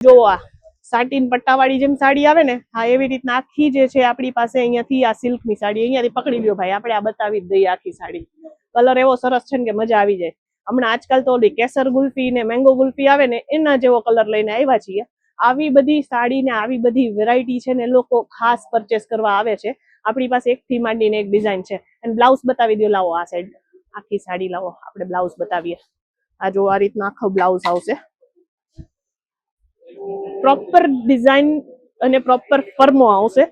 જો આ સાટીન પટ્ટાવાળી જેમ સાડી આવે ને, હા એવી રીતના આખી જે છે આપણી પાસે અહીંયાથી આ સિલ્કની સાડી અહીંયાથી પકડી લ્યો ભાઈ, આપણે આ બતાવી જ દઈએ આખી સાડી. કલર એવો સરસ છે ને કે મજા આવી જાય. હમણાં આજકાલ તો ઓલી કેસર ગુલ્ફી ને મેંગો ગુલ્ફી આવે ને એના જેવો કલર લઈને આવ્યા છીએ. આવી બધી સાડી ને આવી બધી વેરાયટી છે ને લોકો ખાસ પરચેસ કરવા આવે છે. આપણી પાસે એક થી માંડીને એક ડિઝાઇન છે. અને બ્લાઉઝ બતાવી દો, લાવો આ સાઈડ આખી સાડી લાવો, આપણે બ્લાઉઝ બતાવીએ. આ જો આ રીતના આખો બ્લાઉઝ આવશે, પ્રોપર ડિઝાઇન અને પ્રોપર ફર્મો આવશે.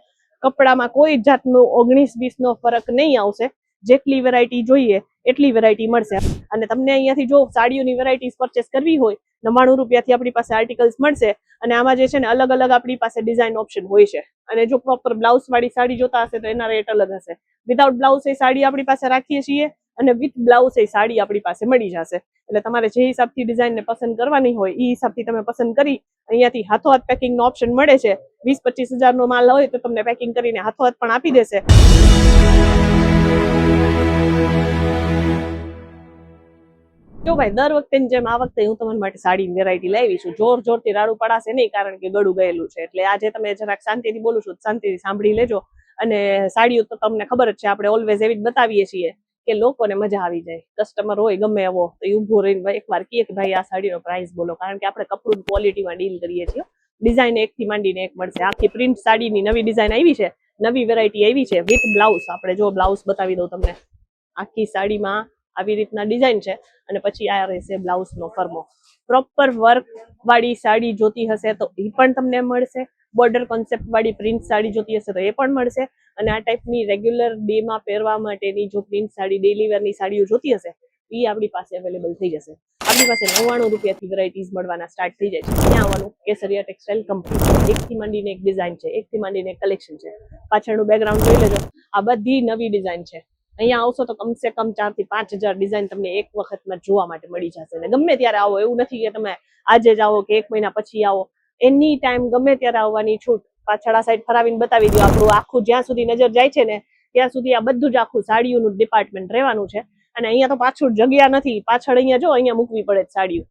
કપડામાં કોઈ જાતનો 19-20 નો ફરક નહીં આવશે. જેટલી વેરાયટી જોઈએ એટલી વેરાયટી મળશે. અને તમને અહીંયાથી જો સાડીઓની વેરાયટીઝ પરચેસ કરવી હોય, 99 રૂપિયાથી આપણી પાસે આર્ટિકલ્સ મળશે. અને આમાં જે છે ને અલગ અલગ આપણી પાસે ડિઝાઇન ઓપ્શન હોય છે. અને જો પ્રોપર બ્લાઉઝ વાળી સાડી જોતા હશે તો એના રેટ અલગ હશે. વિધાઉટ બ્લાઉઝ એ સાડી આપણી પાસે રાખીએ છીએ, અને વિથ બ્લાઉઝ એ સાડી આપણી પાસે મળી જશે. એટલે તમારે જે હિસાબથી ડિઝાઇનને પસંદ કરવાની હોય એ હિસાબથી તમે પસંદ કરી અહીંયાથી હાથોહાથ પેકિંગનો ઓપ્શન મળે છે. 20-25 હજારનો માલ હોય તો તમને પેકિંગ કરીને હાથોહાથ પણ આપી દેશે. જો ભાઈ દર વખતે જેમ આ વખતે હું તમારા માટે સાડીની વેરાયટી લાવી છું. જોરથી રાડું પડાશે નહીં, કારણ કે ગળું ગયેલું છે. એટલે આજે તમે જરાક શાંતિથી બોલું છું, શાંતિથી સાંભળી લેજો. અને સાડીઓ તો તમને ખબર જ છે, આપણે ઓલવેઝ એવી જ બતાવીએ છીએ કે લોકોને મજા આવી જાય. કસ્ટમર હોય ગમે એવો તો એ ઊભો રહીને એકવાર કહે કે ભાઈ આ સાડીનો પ્રાઇસ બોલો, કારણ કે આપણે કપડું ક્વોલિટીમાં ડીલ કરીએ છીએ. ડિઝાઇન એકથી માંડીને એક મળશે. આખી પ્રિન્ટ સાડીની નવી ડિઝાઇન આવી છે, નવી વેરાયટી આવી છે વિથ બ્લાઉઝ. આપણે જો બ્લાઉઝ બતાવી દઉં તમને. આખી સાડીમાં આવી રીતના ડિઝાઇન છે, અને પછી આ રહેશે બ્લાઉઝનો ફર્મો. પ્રોપર વર્ક વાળી સાડી જોતી હશે તો એ પણ તમને મળશે. બોર્ડર કોન્સેપ્ટ વાળી પ્રિન્ટ સાડી જોતી હશે તો એ પણ મળશે. અને આ ટાઈપની રેગ્યુલર ડે માં પહેરવા માટેની જો પ્રિન્ટ સાડી, ડેલી વેરની સાડીઓ જોતી હશે એ આપણી પાસે અવેલેબલ થઈ જશે. આપણી પાસે 99 રૂપિયાથી વેરાયટીઝ મળવાના સ્ટાર્ટ થઈ જાય છે. ત્યાં આવવાનું, કેસરિયા ટેક્સટાઇલ કંપની. એકથી માંડીને એક ડિઝાઇન છે, એકથી માંડીને એક કલેક્શન છે. પાછળનું બેકગ્રાઉન્ડ જોઈ લેજો, આ બધી નવી ડિઝાઇન છે. અહીંયા આવશો તો કમસે કમ 4 થી 5 હજાર ડિઝાઇન તમને એક વખતમાં જોવા માટે મળી જશે. અને ગમે ત્યારે આવો, એવું નથી કે તમે આજે જ આવો કે 1 મહિના પછી આવો. એની ટાઈમ ગમે ત્યારે આવવાની છૂટ. પાછળ આ સાઈડ ફરાવીને બતાવી દો. આપણું આખું જ્યાં સુધી નજર જાય છે ને ત્યાં સુધી આ બધું જ આખું સાડીઓનું ડિપાર્ટમેન્ટ રહેવાનું છે. અને અહીંયા તો પાછળ જગ્યા નથી, પાછળ અહીંયા જો અહીંયા મૂકવી પડે સાડીઓ.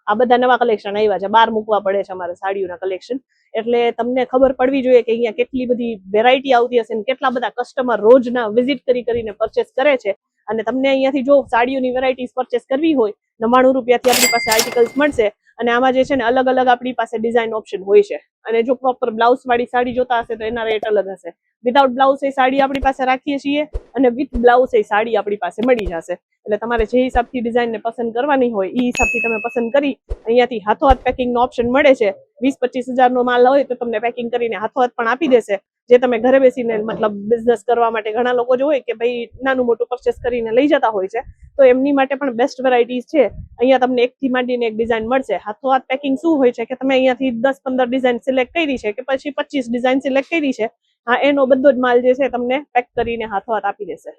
આ બધા નવા કલેક્શન આવ્યા છે, બહાર મૂકવા પડે છે અમારે સાડીઓના કલેક્શન. એટલે તમને ખબર પડવી જોઈએ કે અહીંયા કેટલી બધી વેરાયટી આવતી હશે, કેટલા બધા કસ્ટમર રોજના વિઝિટ કરીને પરચેસ કરે છે. અને તમને અહીંયાથી જો સાડીઓની વેરાયટીઝ પરચેસ કરવી હોય, 99 રૂપિયાથી આપણી પાસે આર્ટિકલ્સ મળશે. અને આમાં જે છે ને અલગ અલગ આપણી પાસે ડિઝાઇન ઓપ્શન હોય છે. અને જો પ્રોપર બ્લાઉઝ વાળી સાડી જોતા હશે તો એના રેટ અલગ હશે. વિધાઉટ બ્લાઉઝ એ સાડી આપણી પાસે રાખીએ છીએ, અને વિથ બ્લાઉઝ એ સાડી આપણી પાસે મળી જશે. એટલે તમારે જે હિસાબથી ડિઝાઇનને પસંદ કરવાની હોય એ હિસાબથી તમે પસંદ કરી અહીંયાથી હાથોહાથ પેકિંગનો ઓપ્શન મળે છે. 20-25 હજારનો માલ હોય તો તમને પેકિંગ કરીને હાથોહાથ પણ આપી દેશે. જે તમે ઘરે બેસીને મતલબ બિઝનેસ કરવા માટે, ઘણા લોકો જો હોય કે ભાઈ નાનું મોટું પરચેસ કરીને લઈ જતા હોય છે, તો એમની માટે પણ બેસ્ટ વેરાયટીઝ છે. અહીંયા તમને એકથી માંડીને એક ડિઝાઇન મળશે. હાથોહાથ પેકિંગ શું હોય છે કે તમે અહીંયાથી 10-15 ડિઝાઇન સિલેક્ટ કરી છે, કે પછી 25 ડિઝાઇન સિલેક્ટ કરી છે, હા એનો બધો જ માલ જે છે તમને પેક કરીને હાથોહાથ આપી દેશે.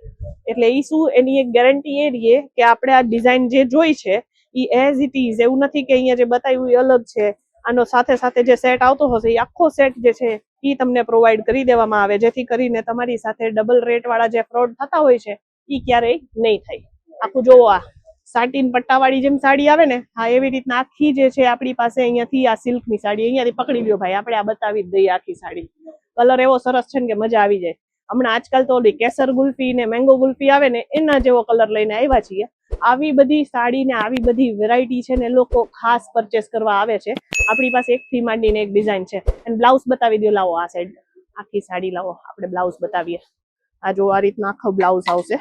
એટલે એ શું, એની એક ગેરંટી એ રહીએ કે આપણે આ ડિઝાઇન જે જોઈ છે એ એઝ ઇટ ઇઝ, એવું નથી કે અહીંયા જે બતાવ્યું એ અલગ છે. આનો સાથે સાથે જે સેટ આવતો હશે એ આખો સેટ જે છે એ તમને પ્રોવાઈડ કરી દેવામાં આવે, જેથી કરીને તમારી સાથે ડબલ રેટ વાળા જે ફ્રોડ થતા હોય છે એ ક્યારેય નહીં થાય. આખું જોવો, આ સાટીન પટ્ટાવાળી જેમ સાડી આવે ને, હા એવી રીતના આખી જે છે આપણી પાસે અહીંયાથી આ સિલ્કની સાડી અહીંયાથી પકડી લ્યો ભાઈ, આપણે આ બતાવી જ દઈએ આખી સાડી. કલર એવો સરસ છે ને કે મજા આવી જાય. હમણાં આજકાલ તો ઓલી કેસર ગુલ્ફી ને મેંગો ગુલ્ફી આવે ને એના જેવો કલર લઈને આવ્યા છીએ. આવી બધી સાડી ને આવી બધી વેરાયટી છે ને લોકો ખાસ પરચેસ કરવા આવે છે. આપણી પાસે એકથી માંડીને એક ડિઝાઇન છે. અને બ્લાઉઝ બતાવી દો, લાવો આ સાઈડ આખી સાડી લાવો, આપણે બ્લાઉઝ બતાવીએ. આ જો આ રીતના આખો બ્લાઉઝ આવશે.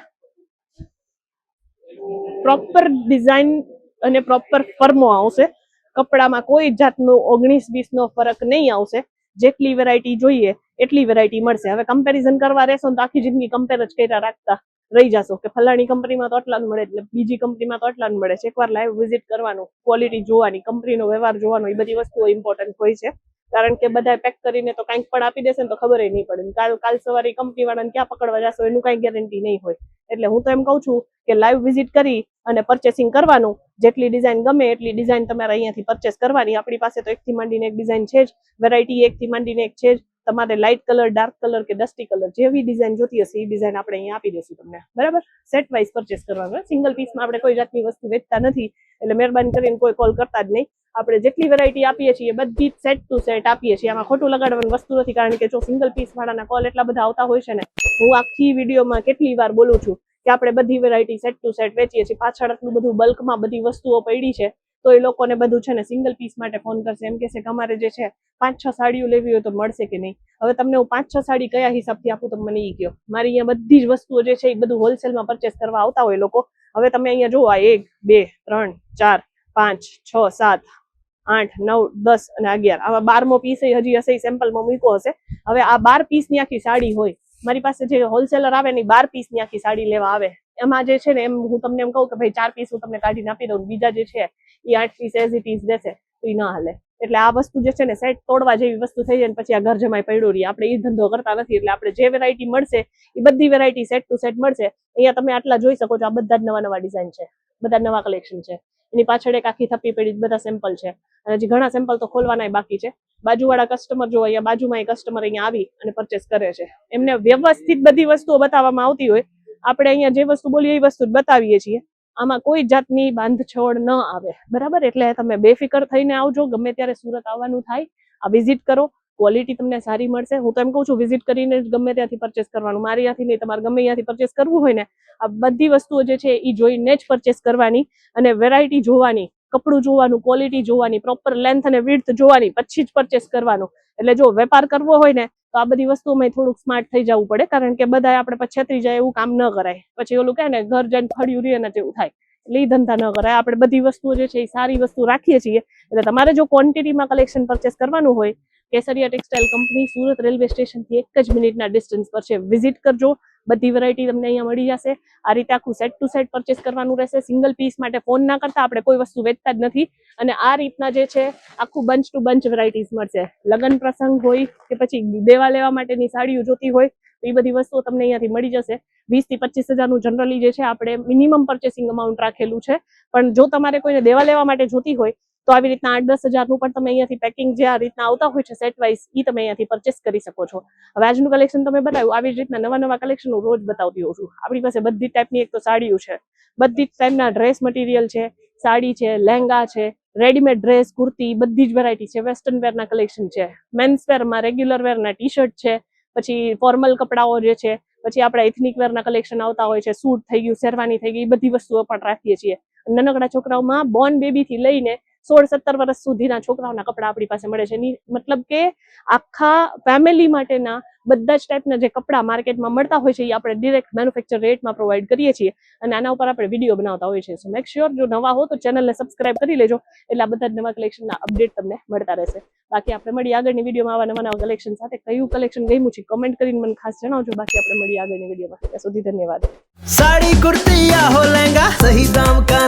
પ્રોપર ડિઝાઇન અને પ્રોપર ફર્મો આવશે. કપડામાં કોઈ જાતનો 19-20 નો ફરક નહીં આવશે. જેટલી વેરાયટી જોઈએ એટલી વેરાયટી મળશે. હવે કમ્પેરિઝન કરવા રહેશો તો આખી જિંદગી કમ્પેર જ કર્યા રાખતા રહી જશો કે ફલાણી કંપનીમાં તો આટલા મળે, એટલે બીજી કંપનીમાં તો આટલા મળે છે. એકવાર લાઈવ વિઝિટ કરવાનું, ક્વોલિટી જોવાની, કંપનીનો વ્યવહાર જોવાનો, એ બધી વસ્તુઓ ઇમ્પોર્ટન્ટ હોય છે. કારણ કે બધા પેક કરીને તો કંઈક પણ આપી દેશે ને તો ખબર નહીં પડે. કાલ સવારે કંપની વાળાને ક્યાં પકડવા જશો એનું કઈ ગેરંટી નહીં હોય. એટલે હું તો એમ કહું છું કે લાઈવ વિઝિટ કરી અને પરચેસિંગ કરવાનું. જેટલી ડિઝાઇન ગમે એટલી ડિઝાઇન તમારે અહીંયાથી પરચેસ કરવાની. આપણી પાસે તો એકથી માંડીને એક ડિઝાઇન છે જ, વેરાયટી એકથી માંડીને એક છે જ. તમારે લાઇટ કલર, ડાર્ક કલર કે ડસ્ટી કલર જેવી ડિઝાઇન જોતી હશે એ ડિઝાઇન આપણે અહીંયા આપી દઈશું તમને, બરાબર. સેટ વાઇઝ પરચેસ કરવાનું, સિંગલ પીસમાં આપણે કોઈ જાતની વસ્તુ વેચતા નથી, એટલે મહેરબાની કરીને કોઈ કોલ કરતા જ નહીં. આપણે જેટલી વેરાયટી આપીએ છીએ બધી સેટ ટુ સેટ આપીએ છીએ, આમાં ખોટું લગાડવાની વસ્તુ નથી. કારણ કે જો સિંગલ પીસ વાળાના કોલ એટલા બધા આવતા હોય છે ને, હું આખી વિડીયોમાં કેટલી વાર બોલું છું કે આપણે બધી વેરાયટી સેટ ટુ સેટ વેચીએ છીએ. પાછળ આટલું બધું બલ્કમાં બધી વસ્તુઓ પડી છે, તો એ લોકોને બધું છે ને સિંગલ પીસ માટે ફોન કરશે, એમ કહેશે કે અમારે જે છે 5-6 સાડીઓ લેવી હોય તો મળશે કે નહીં. હવે તમને હું 5-6 સાડી કયા હિસાબથી આપું તમે મને એ કહો. મારી અહીંયા બધી જ વસ્તુઓ જે છે એ બધું હોલસેલમાં પરચેસ કરવા આવતા હોય લોકો. હવે તમે અહીંયા જુઓ, આ 1 2 3 4 5 6 7 8 9 10 અને 11, આવા 12મો પીસ હજી હશે, સેમ્પલમાં મૂક્યો હશે. હવે આ 12 પીસની આખી સાડી હોય, મારી પાસે જે હોલસેલર આવે ને 12 પીસની આખી સાડી લેવા આવે, એમાં જે છે ને એમ હું તમને એમ કહું કે ભાઈ 4 પીસ હું તમને કાઢીને આપી દઉં, બીજા જે છે એ 8 પીસ એઝ ઇટ ઇઝ દેશે, તો એ ના હાલે. એટલે આ વસ્તુ જે છે ને સેટ તોડવા જેવી વસ્તુ થઈ જાય ને પછી આ ઘર જમાઈ પડ્યો રહી. આપણે એ ધંધો કરતા નથી. એટલે આપણે જે વેરાયટી મળશે એ બધી વેરાયટી સેટ ટુ સેટ મળશે. અહીંયા તમે આટલા જોઈ શકો છો, આ બધા જ નવા ડિઝાઇન છે, બધા નવા કલેક્શન છે. એની પાછળ એક આખી થપ્પી પડી, બધા સેમ્પલ છે, અને હજી ઘણા સેમ્પલ તો ખોલવાના બાકી છે. બાજુવાળા કસ્ટમર જો અહીંયા બાજુમાં એ કસ્ટમર અહીંયા આવી અને પરચેસ કરે છે, એમને વ્યવસ્થિત બધી વસ્તુઓ બતાવવામાં આવતી હોય. આપણે અહીંયા જે વસ્તુ બોલીએ એ વસ્તુ જ બતાવીએ છીએ, આમાં કોઈ જાતની બાંધછોડ ન આવે, બરાબર. એટલે તમે બેફિકર થઈને આવજો, ગમે ત્યારે સુરત આવવાનું થાય, આ વિઝિટ કરો, ક્વોલિટી તમને સારી મળશે. હું તો એમ કહું છું વિઝિટ કરીને જ ગમે ત્યાંથી પરચેસ કરવાનું, મારી ત્યાંથી નહીં, તમારે ગમે ત્યાંથી પરચેસ કરવું હોય ને, આ બધી વસ્તુઓ જે છે એ જોઈને જ પરચેસ કરવાની, અને વેરાયટી જોવાની, કપડું જોવાનું, ક્વોલિટી જોવાની, પ્રોપર લેન્થ અને વિડ્થ જોવાની, પછી જ પરચેસ કરવાનું. એટલે જો વેપાર કરવો હોય ને તો આ બધી વસ્તુમાં થોડુંક સ્માર્ટ થઈ જવું પડે, કારણ કે બધા આપણે પછી છેતરી જાય એવું કામ ન કરાય. પછી ઓલું કહે ને ઘર જઈને ફળ્યું રહે ને જેવું થાય, એટલે એ ધંધા ન કરાય. આપણે બધી વસ્તુઓ જે છે એ સારી વસ્તુ રાખીએ છીએ. એટલે તમારે જો ક્વોન્ટિટીમાં કલેક્શન પરચેસ કરવાનું હોય, કેસરિયા ટેક્સટાઇલ કંપની સુરત રેલવે સ્ટેશનથી 1 જ મિનિટના ડિસ્ટન્સ પર છે, વિઝિટ કરજો. બધી વેરાયટી તમને અહીંયા મળી જશે. આ રીતે આખું સેટ ટુ સેટ પરચેસ કરવાનું રહેશે. સિંગલ પીસ માટે ફોન ના કરતા, આપણે કોઈ વસ્તુ વેચતા જ નથી. અને આ રીતના જે છે આખું બંચ ટુ બંચ વેરાયટીઝ મળશે. લગ્ન પ્રસંગ હોય કે પછી દેવા લેવા માટેની સાડીઓ જોતી હોય તો એ બધી વસ્તુઓ તમને અહીંયાથી મળી જશે. 20 થી 25 હજારનું જનરલી જે છે આપણે મિનિમમ પરચેસિંગ અમાઉન્ટ રાખેલું છે, પણ જો તમારે કોઈને દેવા લેવા માટે જોતી હોય તો આવી રીતના 8-10 હજારનું પણ તમે અહીંયાથી પેકિંગ જે આ રીતના આવતા હોય છે સેટ વાઇઝ, એ તમે અહીંયાથી પરચેસ કરી શકો છો. હવે આજનું કલેક્શન તમે બતાવ્યું, આવી જ રીતના નવા કલેક્શન હું રોજ બતાવતી હોઉં છું. આપણી પાસે બધી ટાઈપની એક તો સાડીઓ છે, બધી જ ટાઈપના ડ્રેસ મટીરિયલ છે, સાડી છે, લહેંગા છે, રેડીમેડ ડ્રેસ, કુર્તી, બધી જ વેરાયટી છે. વેસ્ટર્ન વેરના કલેક્શન છે, મેન્સ વેરમાં રેગ્યુલર વેરના ટી શર્ટ છે, પછી ફોર્મલ કપડાઓ જે છે, પછી આપણા એથનિક વેરના કલેક્શન આવતા હોય છે, સૂટ થઈ ગયું, શેરવાની થઈ ગઈ, એ બધી વસ્તુઓ પણ રાખીએ છીએ. નાનકડા છોકરાઓમાં બોર્ન બેબીથી લઈને 16-17 વર્ષ સુધીના છોકરાઓના કપડા આપણી પાસે મળે છે. મતલબ કે આખા ફેમિલી માટેના બધા જ ટાઈપના જે કપડા માર્કેટમાં મળતા હોય છે એ આપણે ડિરેક્ટ મેન્યુફેક્ચર રેટમાં પ્રોવાઈડ કરીએ છીએ, અને આના ઉપર આપણે વિડીયો બનાવતા હોઈએ છીએ. સો મેક શ્યોર જો નવા હો તો ચેનલને સબસ્ક્રાઇબ કરી લેજો, એટલે આ બધા જ નવા કલેક્શનના અપડેટ તમને મળતા રહેશે. બાકી આપણે મળી આગળની વિડીયોમાં આવા નવા કલેક્શન સાથે. કયું કલેક્શન ગમ્યું છે કમેન્ટ કરીને મને ખાસ જણાવજો. બાકી આપણે મળી આગળની વિડીયોમાં. ત્યાં સુધી ધન્યવાદ. साड़ी कुर्ती या हो लहंगा, सही दाम का